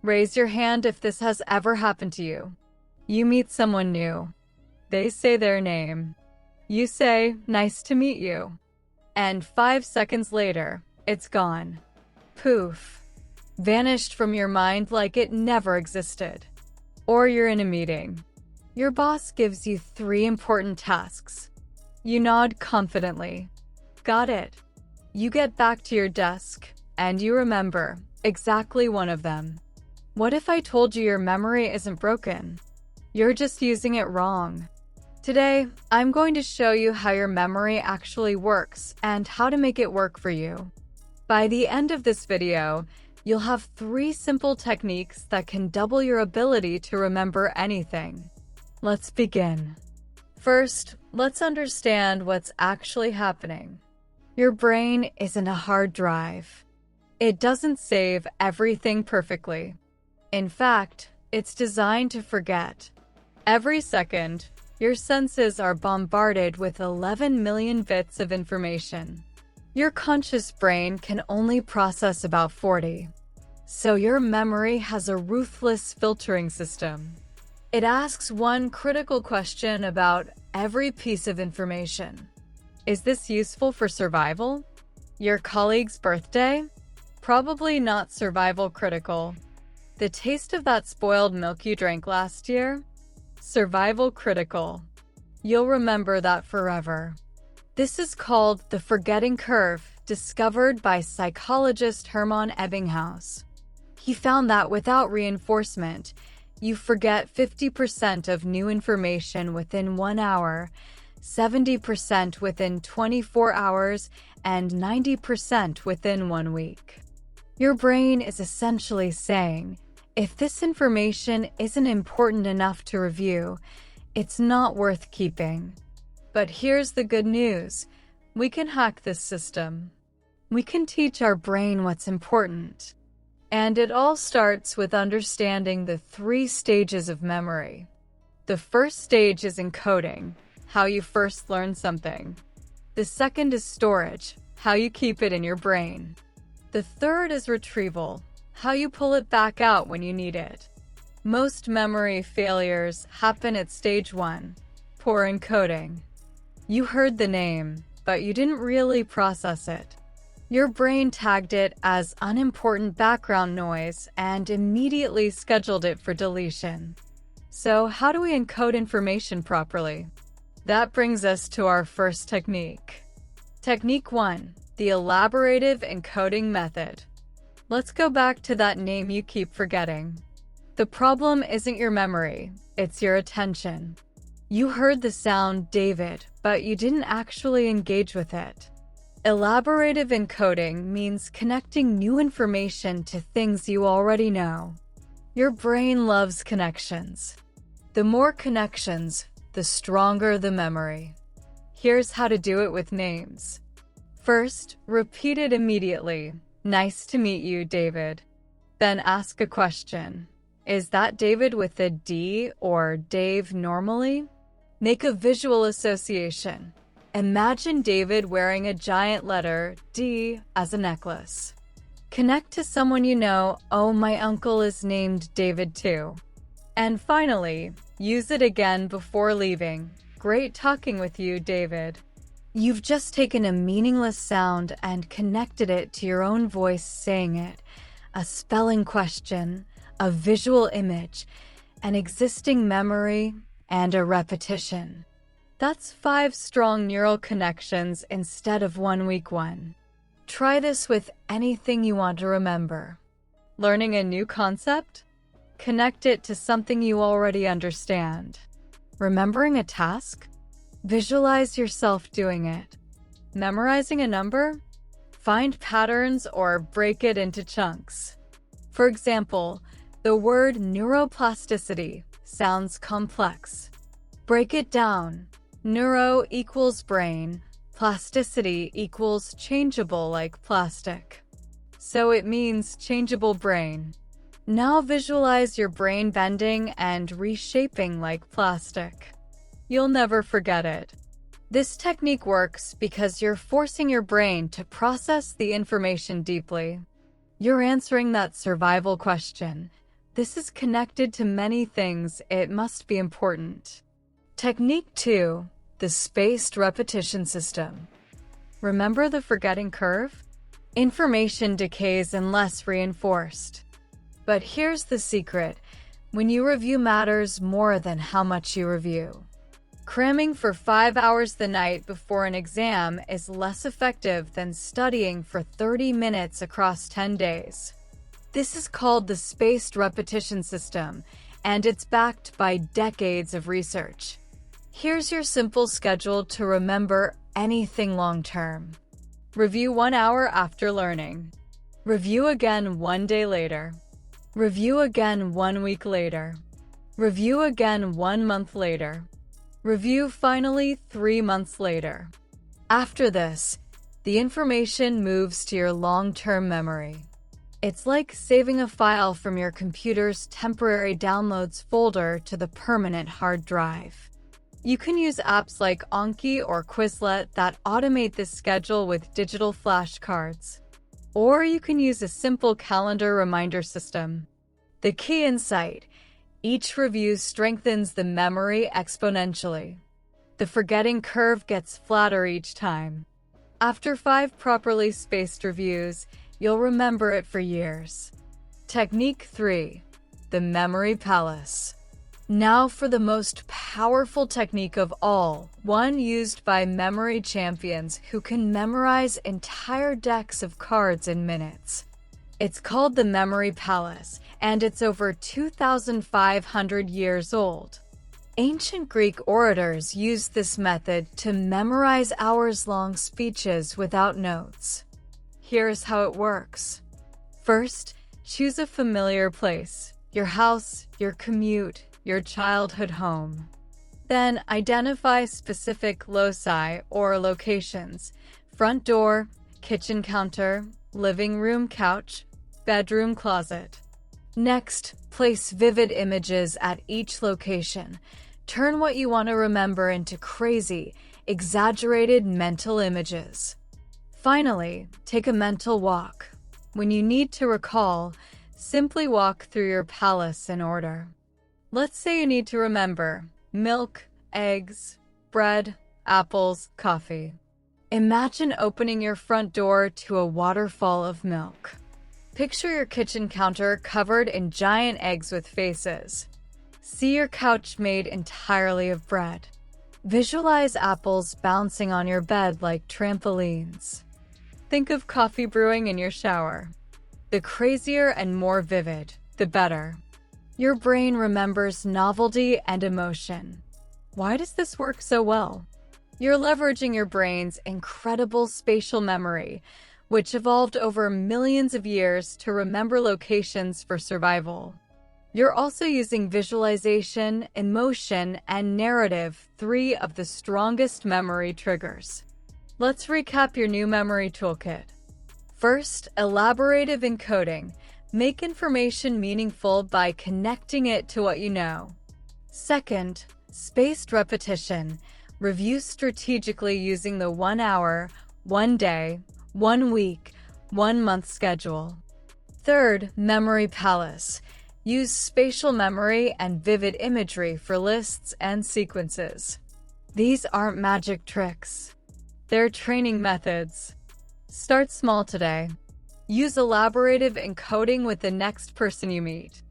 Raise your hand if this has ever happened to you. You meet someone new. They say their name. You say, "Nice to meet you." And 5 seconds later, it's gone. Poof. Vanished from your mind like it never existed. Or you're in a meeting. Your boss gives you 3 important tasks. You nod confidently. Got it. You get back to your desk, and you remember exactly one of them. What if I told you your memory isn't broken? You're just using it wrong. Today, I'm going to show you how your memory actually works and how to make it work for you. By the end of this video, you'll have 3 simple techniques that can double your ability to remember anything. Let's begin. First, let's understand what's actually happening. Your brain isn't a hard drive. It doesn't save everything perfectly. In fact, it's designed to forget. Every second, your senses are bombarded with 11 million bits of information. Your conscious brain can only process about 40. So your memory has a ruthless filtering system. It asks one critical question about every piece of information. Is this useful for survival? Your colleague's birthday? Probably not survival critical. The taste of that spoiled milk you drank last year? Survival critical. You'll remember that forever. This is called the forgetting curve, discovered by psychologist Hermann Ebbinghaus. He found that without reinforcement, you forget 50% of new information within 1 hour, 70% within 24 hours, and 90% within 1 week. Your brain is essentially saying, if this information isn't important enough to review, it's not worth keeping. But here's the good news. We can hack this system. We can teach our brain what's important. And it all starts with understanding the 3 stages of memory. The first stage is encoding, how you first learn something. The second is storage, how you keep it in your brain. The third is retrieval, how you pull it back out when you need it. Most memory failures happen at stage 1, poor encoding. You heard the name, but you didn't really process it. Your brain tagged it as unimportant background noise and immediately scheduled it for deletion. So how do we encode information properly? That brings us to our first technique. Technique 1, the elaborative encoding method. Let's go back to that name you keep forgetting. The problem isn't your memory, it's your attention. You heard the sound David, but you didn't actually engage with it. Elaborative encoding means connecting new information to things you already know. Your brain loves connections. The more connections, the stronger the memory. Here's how to do it with names. First, repeat it immediately. Nice to meet you, David. Then ask a question. Is that David with a D or Dave normally? Make a visual association. Imagine David wearing a giant letter D as a necklace. Connect to someone you know. Oh, my uncle is named David too. And finally, use it again before leaving. Great talking with you, David. You've just taken a meaningless sound and connected it to your own voice saying it. A spelling question, a visual image, an existing memory, and a repetition. That's 5 strong neural connections instead of 1 weak one. Try this with anything you want to remember. Learning a new concept? Connect it to something you already understand. Remembering a task? Visualize yourself doing it. Memorizing a number? Find patterns or break it into chunks. For example, the word neuroplasticity sounds complex. Break it down. Neuro equals brain, plasticity equals changeable like plastic. So it means changeable brain. Now visualize your brain bending and reshaping like plastic. You'll never forget it. This technique works because you're forcing your brain to process the information deeply. You're answering that survival question. This is connected to many things. It must be important. Technique 2. The spaced repetition system. Remember the forgetting curve? Information decays unless reinforced. But here's the secret. When you review matters more than how much you review. Cramming for 5 hours the night before an exam is less effective than studying for 30 minutes across 10 days. This is called the spaced repetition system, and it's backed by decades of research. Here's your simple schedule to remember anything long-term. Review 1 hour after learning. Review again 1 day later. Review again 1 week later. Review again 1 month later. Review finally 3 months later. After this, the information moves to your long-term memory. It's like saving a file from your computer's temporary downloads folder to the permanent hard drive. You can use apps like Anki or Quizlet that automate this schedule with digital flashcards. Or you can use a simple calendar reminder system. The key insight: each review strengthens the memory exponentially. The forgetting curve gets flatter each time. After 5 properly spaced reviews, you'll remember it for years. Technique 3. The memory palace. Now for the most powerful technique of all, one used by memory champions who can memorize entire decks of cards in minutes. It's called the memory palace, and it's over 2,500 years old. Ancient Greek orators used this method to memorize hours-long speeches without notes. Here's how it works. First, choose a familiar place: your house, your commute, your childhood home. Then identify specific loci or locations: front door, kitchen counter, living room couch, bedroom closet. Next, place vivid images at each location. Turn what you want to remember into crazy, exaggerated mental images. Finally, take a mental walk. When you need to recall, simply walk through your palace in order. Let's say you need to remember milk, eggs, bread, apples, coffee. Imagine opening your front door to a waterfall of milk. Picture your kitchen counter covered in giant eggs with faces. See your couch made entirely of bread. Visualize apples bouncing on your bed like trampolines. Think of coffee brewing in your shower. The crazier and more vivid, the better. Your brain remembers novelty and emotion. Why does this work so well? You're leveraging your brain's incredible spatial memory, which evolved over millions of years to remember locations for survival. You're also using visualization, emotion, and narrative, 3 of the strongest memory triggers. Let's recap your new memory toolkit. First, elaborative encoding. Make information meaningful by connecting it to what you know. Second, spaced repetition. Review strategically using the 1 hour, 1 day, 1 week, 1 month schedule. Third, memory palace. Use spatial memory and vivid imagery for lists and sequences. These aren't magic tricks. They're training methods. Start small today. Use elaborative encoding with the next person you meet.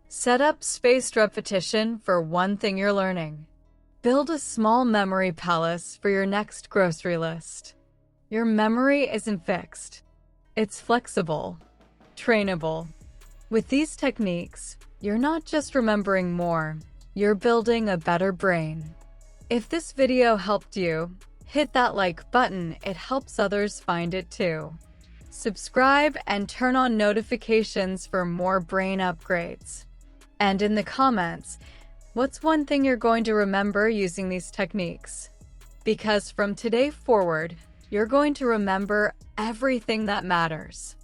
Set up spaced repetition for one thing you're learning. Build a small memory palace for your next grocery list. Your memory isn't fixed. It's flexible, trainable. With these techniques, you're not just remembering more, you're building a better brain. If this video helped you, hit that like button. It helps others find it too. Subscribe and turn on notifications for more brain upgrades. And in the comments, what's one thing you're going to remember using these techniques? Because from today forward, you're going to remember everything that matters.